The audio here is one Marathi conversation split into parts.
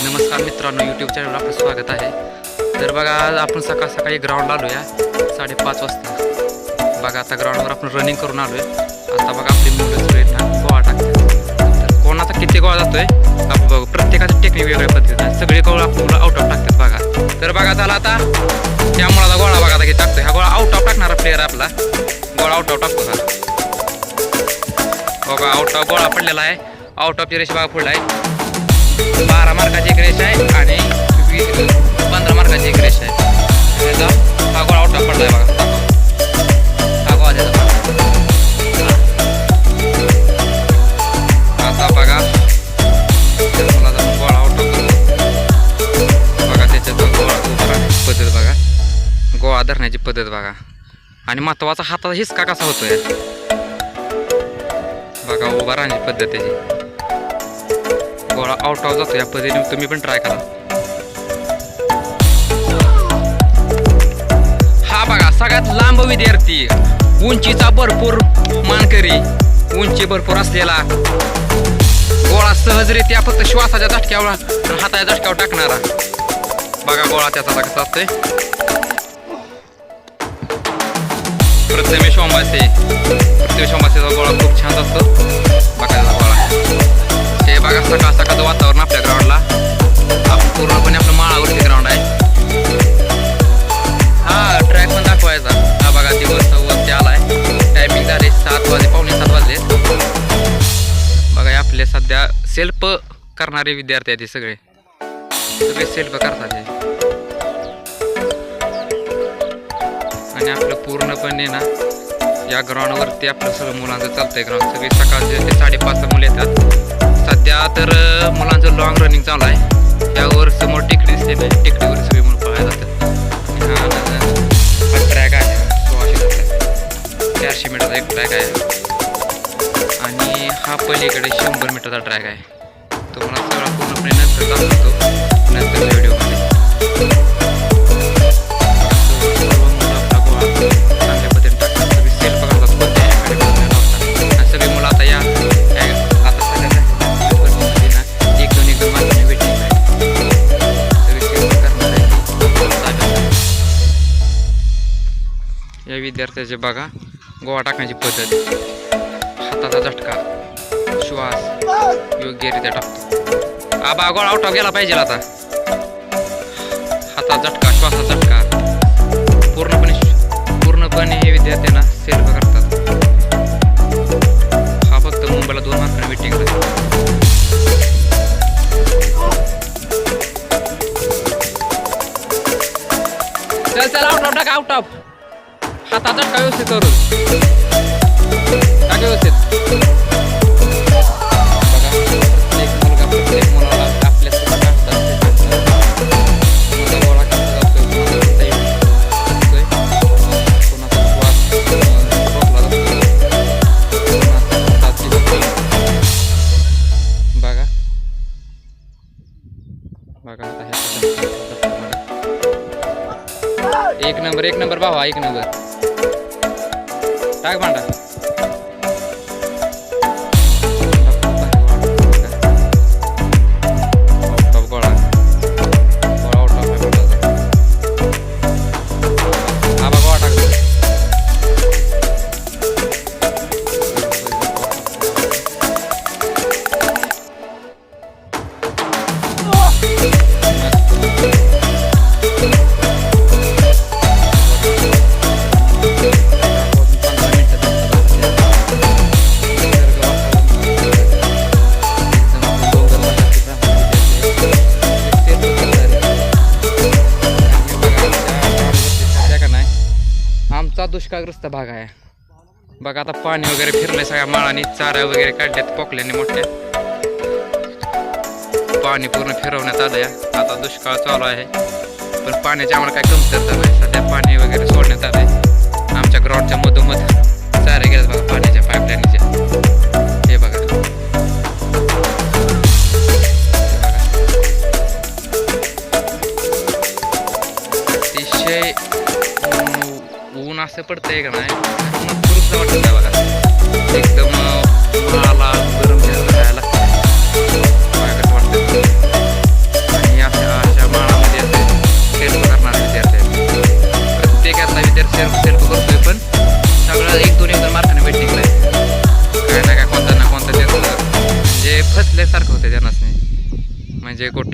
नमस्कार मित्रांनो, यूट्यूब चॅनलवर आपलं स्वागत आहे. तर बघा, आज आपण सकाळ सकाळी ग्राउंडला आलो या 5:30 वाजता. बघा आता ग्राउंडवर आपण रनिंग करून आलो आहे. आता बघा आपली मुलं सगळे गोळा टाकतात. तर कोणाचा किती गोळा जातोय आपण बघू. प्रत्येकाचं टेक्निक वेगळ्या पद्धतीने सगळे गोळा आपण मुलं आउट ऑफ टाकतात. बघा तर बघा झाला आता त्या मुलाचा गोळा बघा आता किती टाकतोय. हा गोळा आउट ऑफ टाकणारा प्लेअर आपला गोळा आउट ऑफ टाकतो. हा बघा आउट ऑफ गोळा पडलेला आहे. आउट ऑफची रेष बघा पुढला आहे. 12 मार्काची एक रेष आहे आणि 15 मार्काची एक रेष आहे. हा गोळा आउट ऑफ पडला आहे बघा. हा गोळा द्यायचा आता बघा मला गोळा आउट ऑफ बघा. त्याच्यात गोळा धरण्याची पद्धत बघा. गोळा धरण्याची पद्धत बघा. आणि महत्वाचा हाताचा हिसका कसा होतोय बघा. उभा राहण्याची पद्धत त्याची. गोळा आउट ऑफ जातो. या पद्धतीने तुम्ही पण ट्राय करा. हा बघा सगळ्यात लांब विद्यार्थी, उंचीचा भरपूर मानकरी, उंची भरपूर असलेला, गोळा सहजरित्या फक्त श्वासाच्या झटक्यावर आणि हाताच्या झटक्यावर टाकणारा बघा. गोळा त्याचा कसा असतोय. प्रथमेश ओंबासेचा गोळा खूप छान असतो बघा. त्याचा गोळा हे बघा. सकाळ सकाळचं वातावरण आपल्या ग्राउंडला. आपण पूर्णपणे आपलं माळावरती ग्राउंड आहे. हा ट्रॅक पण दाखवायचा. हा बघा दिवस वरती आलाय. टायमिंग झाले 7 वाजले, पावणे 7 वाजले बघा. आपले सध्या सेल्फ करणारे विद्यार्थी आहेत. सगळे सेल्फ करतात हे. आणि आपलं पूर्णपणे ना या ग्राउंडवरती आपलं सगळं मुलांचं चालतंय. ग्राउंड सगळे सकाळचे ते 5:30 मुलं येतात. सध्या तर मुलांचं लॉंग रनिंग चालू आहे. यावर समोर टेकडी दिसते नाही. टेकडीवर सगळे मुलं पळायला जातात. हा ट्रॅक आहे 400 मीटरचा एक ट्रॅक आहे. आणि हा पलीकडे 100 मीटरचा ट्रॅक आहे. तो मला सगळा पूर्णपणे नंतर दाखवतो नंतर व्हिडिओमध्ये. चांगल्या पद्धतीने टाकतात. सगळे सेल्फ करतात. कोणत्या सगळे मुलं आता या या विद्यार्थ्याचे बघा गोळा टाकण्याची पद्धत. हाताचा झटका, श्वास योग्यरित्या टाकतो. आबा गोळा आउट ऑफ गेला पाहिजे आता. हाताचा झटका, श्वासाचा झटका पूर्णपणे हे विद्यार्थ्यांना सेल्फ करतात. हा फक्त मुंबईला 2 मार्कांनी वेटिंग चल आउट ऑफ टाका. आउट ऑफ हाताचा झटका व्यवस्थित करून टाका व्यवस्थित. बघा प्रत्येक मुलाला आपल्या गोळा कसा जातोय, कोणाचा श्वास रोखला जातोय, बघा बघा. आता एक नंबर भावा. 1 नंबर टाक भांडा. गोळा आउट ऑफ हा बघा. गोळा टाकतो. आमचा दुष्काळग्रस्त भाग आहे बघा. आता पाणी वगैरे फिरलंय सगळ्या माळाने. चारा वगैरे काढल्यात पोकल्याने मोठ्या. पाणी पूर्ण फिरवण्यात आलंय. आता दुष्काळ चालू आहे पण पाण्याची आम्हाला काही कमतरता नाही. सध्या पाणी वगैरे सोडण्यात आलंय. आमच्या ग्राउंडच्या मधोमध चारे गेल्यात बघा पाण्याच्या पाईपलाईनच्या. हे बघा अतिशय ऊन असं पडतंय का नाही. वाटत बघा एकदम मला गरम घ्यायला लागतं.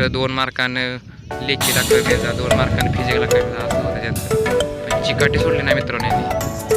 कुठं 2 मार्कानं लेखीला कमी जा, 2 मार्कानं फिजिकला कमी जा, असं होतं त्यांचं. पण चिकाटी सोडली नाही मित्रांनो यांनी.